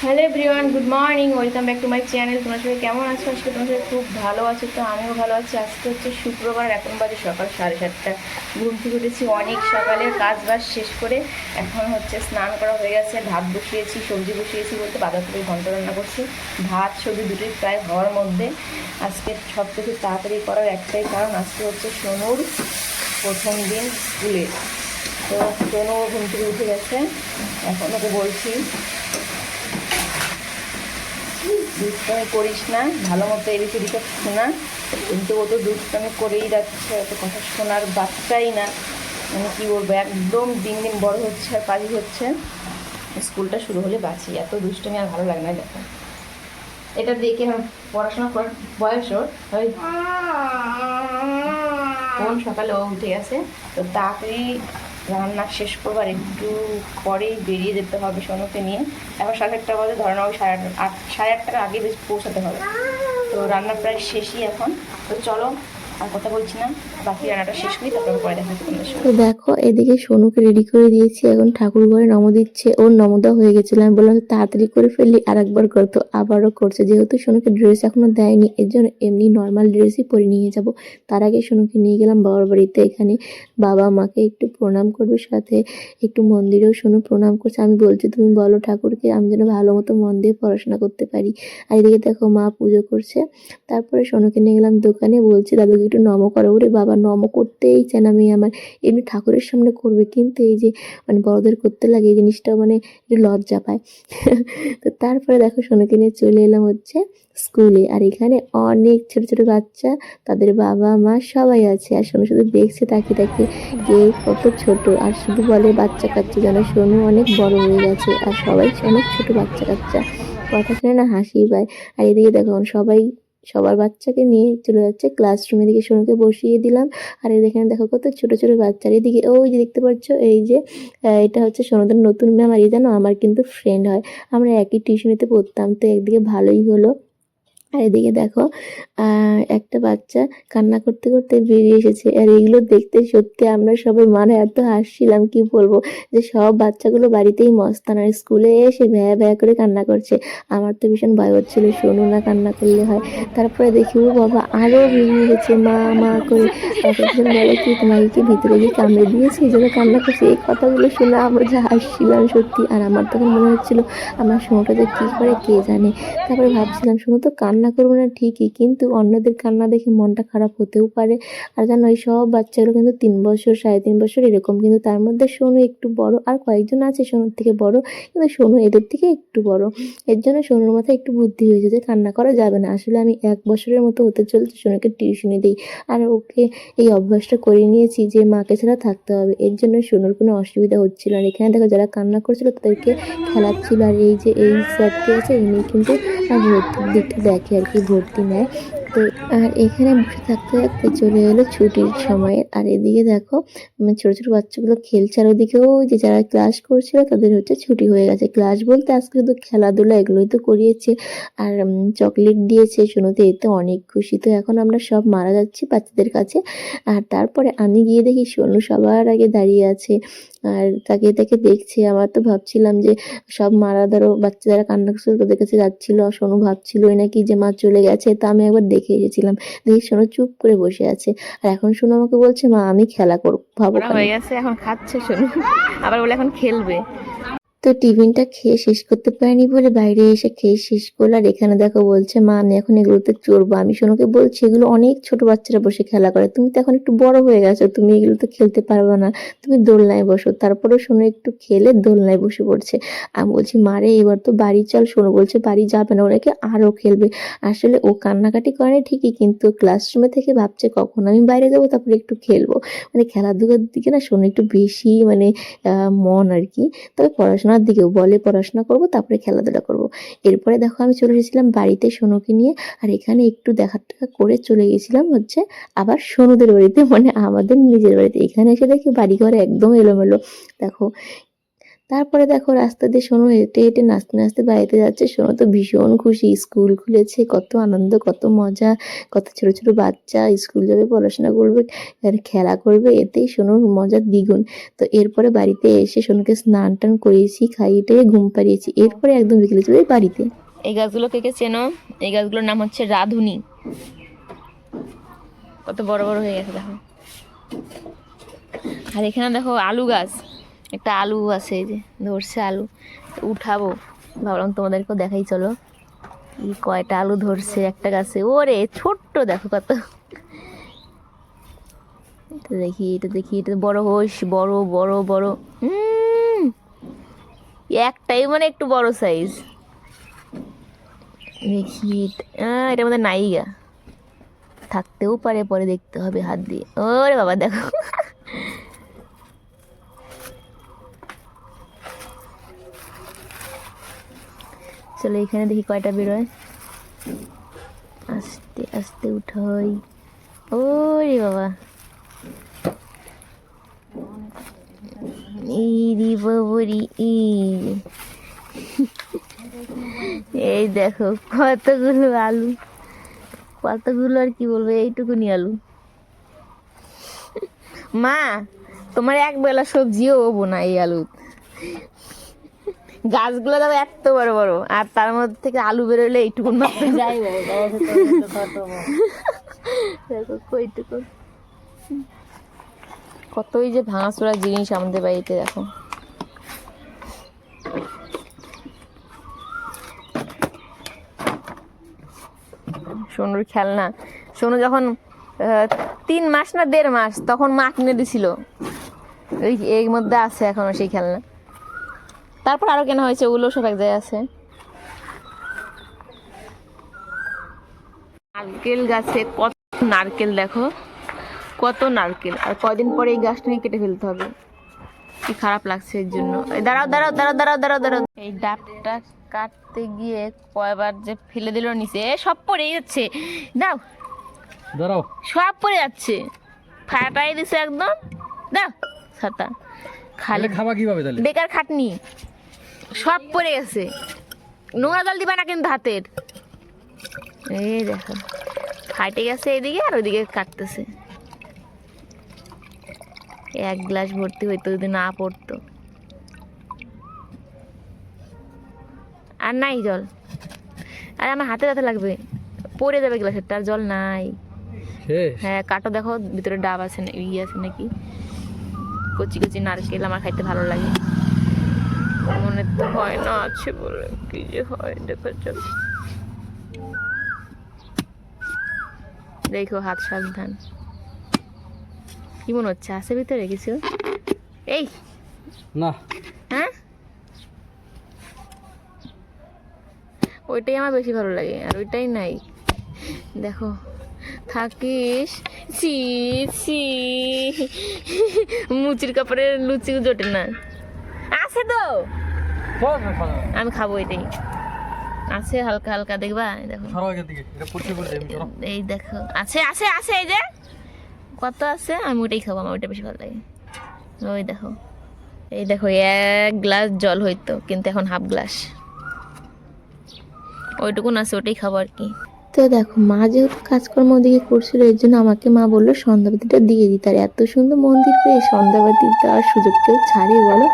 Hello everyone, good morning, welcome back to my channel. তোমার সাথে কেমন আছো? আজকে তোমার সাথে খুব ভালো আছো, তো আমিও ভালো আছি। আজকে হচ্ছে শুক্রবার, এখন বাজে সকাল 7:30। ঘুম থেকে উঠেছি অনেক সকালে, কাজ বাজ শেষ করে এখন হচ্ছে স্নান করা হয়ে গেছে, ভাত বসিয়েছি, সবজি বসিয়েছি বলতে বাজার থেকে ঘন্ট রান্না করছি। ভাত সবজি দুটোই প্রায় হওয়ার মধ্যে। আজকে সব কিছু তাড়াতাড়ি করার একটাই কারণ, আজকে হচ্ছে সোনুর প্রথম দিন স্কুলে। তো সোনু ঘুম থেকে উঠে গেছে, এখন ওকে বলছি দুষ্টামি করিস না, ভালো মতো এদিকে শোনা। কিন্তু ও তো দুষ্টামি করেই যাচ্ছে, অত কথা শোনার বাচ্চাই না। মানে কী বলবো, একদম দিন দিন বড় হচ্ছে আর পারি হচ্ছে। স্কুলটা শুরু হলে বাঁচি, এত দুষ্টামি আর ভালো লাগে না। দেখো এটা দেখে আমার পড়াশোনা করার বয়স ওর ওই কোন সকালে ও উঠে গেছে, তো তাড়াতাড়ি রান্না শেষ করবার একটু পরেই বেরিয়ে যেতে হবে সোনুকে নিয়ে। এখন 8:30 বাজে, ধরে নাও 8:30 আগে বেশ পৌঁছাতে হবে। তো রান্না প্রায় শেষই এখন। তো চলো আর কথা বলছি না, বাকি রান্নাটা শেষ করি, তারপরে পরে দেখা যাচ্ছে তোমাদের তো সঙ্গে। দেখো এদিকে সোনুকে রেডি করে দিয়েছি, এখন ঠাকুর ঘরে নম দিচ্ছে। ওর নম দেওয়া হয়ে গেছিল, আমি বললাম তাড়াতাড়ি করে ফেললি, আর একবার করতো, আবারও করছে। যেহেতু সোনুকে ড্রেস এখনো দেয়নি, এর জন্য এমনি নর্মাল ড্রেসই পরে নিয়ে যাব। তার আগে সোনুকে নিয়ে গেলাম বাবার বাড়িতে। এখানে বাবা মাকে একটু প্রণাম করবে, সাথে একটু মন্দিরেও সোনু প্রণাম করছে। আমি বলছি তুমি বলো ঠাকুরকে আমি যেন ভালো মতো মন দিয়ে পড়াশোনা করতে পারি। আর এদিকে দেখো মা পুজো করছে। তারপরে সোনুকে নিয়ে গেলাম দোকানে, বলছি দাদুকে একটু নম করো। ওরে বাবা, নম করতেই চায় না মেয়ে আমার। এমনি ঠাকুরের সামনে করবে, কিন্তু এই যে মানে বড়দের করতে লাগে এই জিনিসটা মানে একটু লজ্জা পায়। তো তারপরে দেখো সোনুকে নিয়ে চলে এলাম হচ্ছে স্কুলে। আর এখানে অনেক ছোট ছোট বাচ্চা, তাদের বাবা মা সবাই আছে। আর সোনু শুধু দেখছে তাকিয়ে তাকিয়ে, কে কত ছোট, আর শুধু বলে বাচ্চা কাচ্চা, যেন সোনু অনেক বড় হয়ে গেছে। আর সবাই অনেক ছোট বাচ্চা কাচ্চা, কথা শুনে না হাসি পায়। আর এদিকে দেখো সবাই সবার বাচ্চাকে নিয়ে চলে যাচ্ছে ক্লাসরুমে। দিকে সোনুকে বসিয়ে দিলাম। আর এখানে দেখো কত ছোট ছোট বাচ্চারা। এদিকে ওই যে দেখতে পাচ্ছ, এই যে এটা হচ্ছে সোনাদের নতুন ম্যাম। আর এই জানো আমার কিন্তু ফ্রেন্ড হয়, আমরা একই টিউশনিতে পড়তাম। তো একদিকে ভালোই হলো। আর এদিকে দেখো একটা বাচ্চা কান্না করতে করতে বেরিয়ে এসেছে। আর এগুলো দেখতে সত্যি আমরা সবাই মানে এত হাসছিলাম, কি বলবো, যে সব বাচ্চাগুলো বাড়িতেই মস্তান, আর স্কুলে এসে ভ্যা ভ্যা করে কান্না করছে। আমার তো ভীষণ ভয় হচ্ছিল শোনো না কান্না করলে হয়। তারপরে দেখি ও বাবা আরো বেরিয়ে এসেছে মা মা করে। আমাকে একজন বলে কি তোমাকে কি ভিতরে গিয়ে কামড়ে দিয়েছে, এই জন্য কান্না করছে। এই কথাগুলো শুনে আমরা যা হাসছিলাম সত্যি। আর আমার তখন মনে হচ্ছিল আমার সোনুটা যে কি করে কে জানে। তারপরে ভাবছিলাম সোনু তো কান্না করবো না ঠিকই, কিন্তু অন্যদের কান্না দেখে মনটা খারাপ হতেও পারে। আর জানো এই সব বাচ্চাগুলো কিন্তু 3 বছর 3.5 বছর এরকম, কিন্তু তার মধ্যে সোনু একটু বড়, আর কয়েকজন আছে সোনুর থেকে বড়, কিন্তু সোনু এদের থেকে একটু বড়। এর জন্য সোনুর মাথায় একটু বুদ্ধি হয়েছে যে কান্না করা যাবে না। আসলে আমি 1 বছরের মতো হতে চলছে সোনুকে টিউশনি দিই, আর ওকে এই অভ্যাসটা করে নিয়েছি যে মাকে ছাড়া থাকতে হবে। এর জন্য সোনুর কোনো অসুবিধা হচ্ছিল না। এখানে দেখো যারা কান্না করছিল তাদেরকে খেলাচ্ছিল। আর এই যে এই স্যারটি আছে ইনি কিন্তু ভর্তির দিকটা দেখে আর কি, ভর্তি নেয়। তো আর এখানে বসে থাকতে থাকতে চলে এলো ছুটির সময়। আর এদিকে দেখো ছোট ছোট বাচ্চাগুলো খেলছে। আর ওদিকে ওই যে যারা ক্লাস করছিল তাদের হচ্ছে ছুটি হয়ে গেছে। ক্লাস বলতে আজকে শুধু খেলাধুলা এগুলোই তো করিয়েছে। আর চকলেট দিয়েছে সোনুতে, এতে অনেক খুশি। তো এখন আমরা সব মারা যাচ্ছি বাচ্চাদের কাছে। আর তারপরে আমি গিয়ে দেখি সোনু সবার আগে দাঁড়িয়ে আছে, আর তাকে তাকে দেখছে। আমার তো ভাবছিলাম যে সব মারা ধরো বাচ্চা যারা কান্না করছিল তাদের কাছে যাচ্ছিল, আর সোনু ভাবছিল নাকি যে মা চলে গেছে। তা আমি একবার দেখে এসেছিলাম, দেখি সোনু চুপ করে বসে আছে। আর এখন সোনু আমাকে বলছে মা আমি খেলা করবো, ভাবো ওরা খালি। হয়ে গেছে, এখন খাচ্ছে সোনু, আবার বলে এখন খেলবে। তো টিফিনটা খেয়ে শেষ করতে পারিনি বলে বাইরে এসে খেয়ে শেষ করলো। আর এখানে দেখো বলছে মা আমি এখন এগুলোতে চড়বো। আমি সোনুকে বলছি এগুলো অনেক ছোট বাচ্চারা বসে খেলা করে, তুমি তো এখন একটু বড় হয়ে গেছো, তুমি এগুলোতে খেলতে পারবে না, তুমি দোলনায় বসো। তারপরে সোনু একটু খেলে দোলনায় বসে পড়ছে। আমি বলছি মারে এবার তো বাড়ি চল। সোনু বলছে বাড়ি যাবে না, ওনাকে আরো খেলবে। আসলে ও কান্নাকাটি করে ঠিকই, কিন্তু ক্লাসরুমে থেকে ভাবছে কখন আমি বাইরে যাবো, তারপরে একটু খেলবো। মানে খেলাধুলার দিকে না সোনু একটু বেশি মানে মন আর কি। তবে পড়াশোনার দিকেও বলে পড়াশোনা করব তারপরে খেলাধুলা করব। এরপরে দেখো আমি চলে এসেছিলাম বাড়িতে সোনুকে নিয়ে। আর এখানে একটু দেখা টেখা করে চলে গেছিলাম হচ্ছে আবার সোনুদের বাড়িতে, মানে আমাদের নিজের বাড়িতে। এখানে এসে দেখি বাড়িঘর একদম এলোমেলো। দেখো তারপরে দেখো রাস্তা দিয়ে সোনু হেঁটে হেঁটে নাচতে নাচতে বাড়িতে যাচ্ছে। সোনু তো ভীষণ খুশি, স্কুল খুলেছে, কত আনন্দ, কত মজা, কত ছোট ছোট বাচ্চা স্কুল যাবে, পড়াশোনা করবে, আর খেলা করবে, এতেই সোনুর মজা দ্বিগুণ। তো এরপরে বাড়িতে এসে সোনুকে স্নান টান করিয়েছি, খাইয়ে টাইয়ে ঘুম পাড়িয়েছি, এরপরে একদম বিকেলে চলে যাই বাড়িতে। এই গাছগুলো কে কে চেনো? এই গাছগুলোর নাম হচ্ছে রাধুনি। কত বড় বড় হয়ে গেছে দেখো। আর এখানে দেখো আলু গাছ, একটা আলু আছে, এই যে ধরছে আলু, উঠাবো ভাবলাম তোমাদেরকেও দেখাই। চলো কি কয়টা আলু ধরছে একটা গাছে, ওরে ছোট্ট দেখো কত। এটা দেখি, এটা দেখি, এটা বড় হোস, বড় বড় বড়। একটাই মানে একটু বড় সাইজ। দেখি এটার মধ্যে নাইগা, থাকতেও পারে, পরে দেখতে হবে হাত দিয়ে। ওরে বাবা দেখো। চলো এখানে দেখি কয়টা বেরোয়, আস্তে আস্তে উঠাই। ওরে বাবা, ইরি বাবরি এই দেখো কতগুলো আলু, কতগুলো আর কি বলবো, এইটুকুনি আলু। মা তোমার এক বেলা সবজিও হবো না এই আলু। গাছগুলো দেখো এত বড় বড়, আর তার মধ্যে থেকে আলু বেরোলে এইটুকু দেখো কইটুকু। কতই যে ভাঙাচোরা জিনিস আমাদের বাড়িতে দেখো। সোনুর খেলনা, সোনু যখন 3 মাস না 1.5 মাস তখন মা কিনে দিছিল, ওই এর মধ্যে আছে এখনো সেই খেলনা। তারপর আরো কেনা হয়েছে, ওগুলো সব এক জায়গায় আছে। নারকেল গাছে কত নারকেল দেখো, কত নারকেল। আর কয়দিন পরে এই গাছটা কেটে ফেলতে হবে, কি খারাপ লাগছে এর জন্য। দাঁড়াও দাঁড়াও দাঁড়াও দাঁড়াও দাঁড়াও দাঁড়াও, এই ডাবটা কাটতে গিয়ে কয়বার যে ফেলে দিল নিচে, সব পড়ে যাচ্ছে। দাও দাঁড়াও, সব পড়ে যাচ্ছে, ফাটাই দিছে একদম। দাও ছাতা, খালি খাবা কিভাবে তাহলে, বেকার খাটনি, সব পড়ে গেছে। নোংরা জল দিবা না কিন্তু হাতের। এই দেখো ফাটে গেছে এদিকে, আর ওইদিকে কাটতেছে। 1 গ্লাস ভর্তি হইতো যদি না পড়তো। আর নাই জল, আর আমার হাতে ব্যথা লাগবে, পড়ে যাবে গ্লাসের, তার জল নাই। হ্যাঁ কাটো, দেখো ভিতরে ডাব আছে না, ইয়ে আছে নাকি, কচি কচি নারকেল আমার খাইতে ভালো লাগে। মনে তো হয় না আছে বলে, কি যে হয় দেখো। চল দেখো হাত সাবধান। কি মনে হচ্ছে আছে ভিতরে কিছু? এই না, হ্যাঁ ওইটাই আমার বেশি ভালো লাগে, আর ওইটাই নাই। দেখো থাকিস, ছি ছি, মুচির কাপড়ের লুচি জোটে না, আছে তো, আমি খাবো এটাই, আছে হালকা হালকা, দেখবা দেখো, এই দেখো আছে আছে আছে, এই যে কত আছে, আমি ওইটাই খাবো, আমার ওইটা বেশি ভালো লাগে। ওই দেখো, এই দেখো 1 গ্লাস জল হইতো, কিন্তু এখন হাফ গ্লাস, ওইটুকুন আছে, ওটাই খাবো আর কি। তো দেখো মা যেহেতু কাজকর্ম ওদিকে করছিল, এর জন্য আমাকে মা বললো সন্ধ্যাবাতিটা দিয়ে দিতে। আর এত সুন্দর মন্দির পেয়ে সন্ধ্যাবাতি দেওয়ার সুযোগ কেউ ছাড়ে বলো।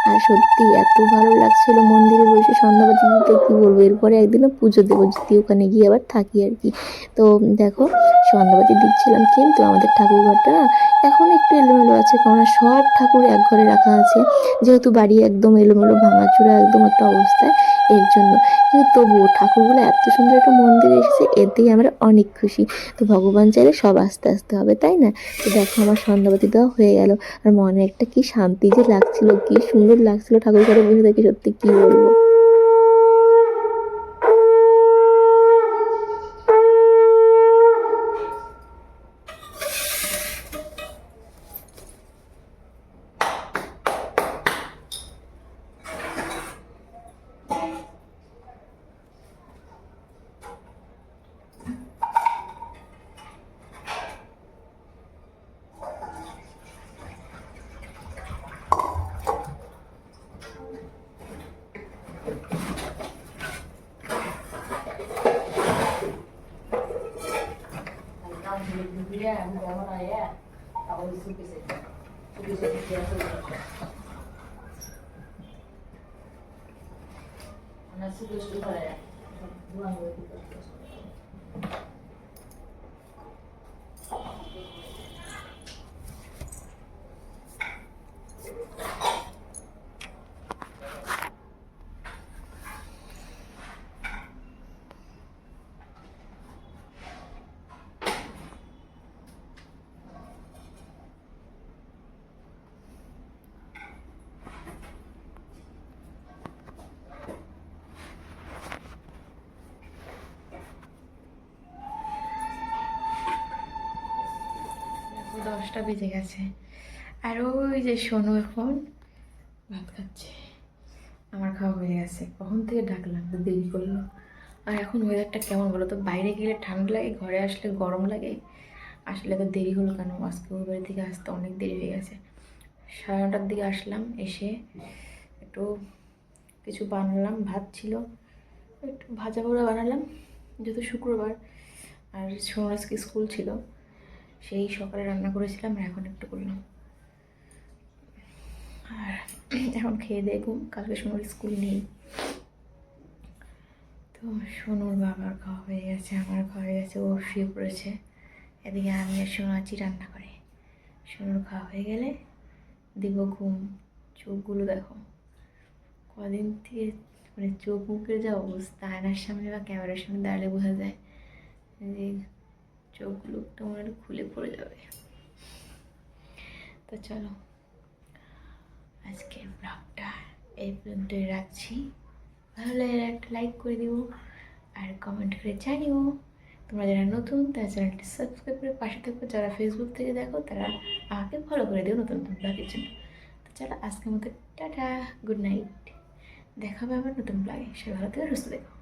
আর সত্যি এত ভালো লাগছিল মন্দিরে বসে সন্ধ্যাবাতি দিতে, কি বলবো। এরপরে একদিনও পুজো দেবো, যদি ওখানে গিয়ে আবার থাকি আর কি। তো দেখো সন্ধ্যাবাতি দিচ্ছিলাম, কিন্তু আমাদের ঠাকুরঘরটা না এখন একটু এলোমেলো আছে, কারণ সব ঠাকুর এক ঘরে রাখা আছে, যেহেতু বাড়ি একদম এলোমেলো ভাঙাচোরা একদম একটা অবস্থায়, এর জন্য। কিন্তু তবুও ঠাকুরগুলো এত সুন্দর একটা মন্দিরে এসেছে, এতেই আমরা অনেক খুশি। তো ভগবান চাইলে সব আস্তে আস্তে হবে, তাই না? তো দেখো আমার সন্ধ্যাবাতি দেওয়া হয়ে গেল, আর মনে একটা কি শান্তি যে লাগছিল, কি সুন্দর লাগছিল ঠাকুর ঘরে বসে থেকে, সত্যি কি বলবো। 10টা বেজে গেছে, আর ওই যে শোনো এখন ভাত খাচ্ছে। আমার খাওয়া হয়ে গেছে, কখন থেকে ডাকলাম তো দেরি করলো। আর এখন ওয়েদারটা কেমন বলো তো, বাইরে গেলে ঠান্ডা লাগে, ঘরে আসলে গরম লাগে। আসলে তো দেরি হলো কেন, আজকে ওই বাড়ি থেকে আসতে অনেক দেরি হয়ে গেছে। 9:30টার দিকে আসলাম, এসে একটু কিছু বানালাম, ভাত ছিল, একটু ভাজা পোড়া বানালাম যেহেতু শুক্রবার, আর সোনার আজকে স্কুল ছিল, সেই সকালে রান্না করেছিলাম আর এখন একটু করলাম। আর এখন খেয়ে দেখুন, কালকে সোনার স্কুল নেই। তো সোনুর বাবার খাওয়া হয়ে গেছে, আমার খাওয়া হয়ে গেছে, ও শুয়ে পড়েছে। এদিকে আমি আর সোনু আছি রান্না করে। সোনুর খাওয়া হয়ে গেলে দিব ঘুম। চোখগুলো দেখো কদিন থেকে, মানে চোখ মুখের যা অবস্থা, আয়নার সামনে বা ক্যামেরার সামনে দাঁড়ালে বোঝা যায় যে চোখগুলো একটা মনে হয় খুলে পড়ে যাবে। তো চলো আজকে ব্লগটা এই পর্যন্তই রাখছি। ভালো লাগলে একটা লাইক করে দিও আর কমেন্ট করে জানিও। তোমরা যারা নতুন তারা চ্যানেলটি সাবস্ক্রাইব করে পাশে থাকো, যারা ফেসবুক থেকে দেখো তারা আমাকে ফলো করে দিও নতুন নতুন ব্লগের জন্য। তো চলো আজকের মতো টাটা, গুড নাইট, দেখা হবে আবার নতুন ব্লগে। সবাই ভালো থেকে সুস্থ দেখো।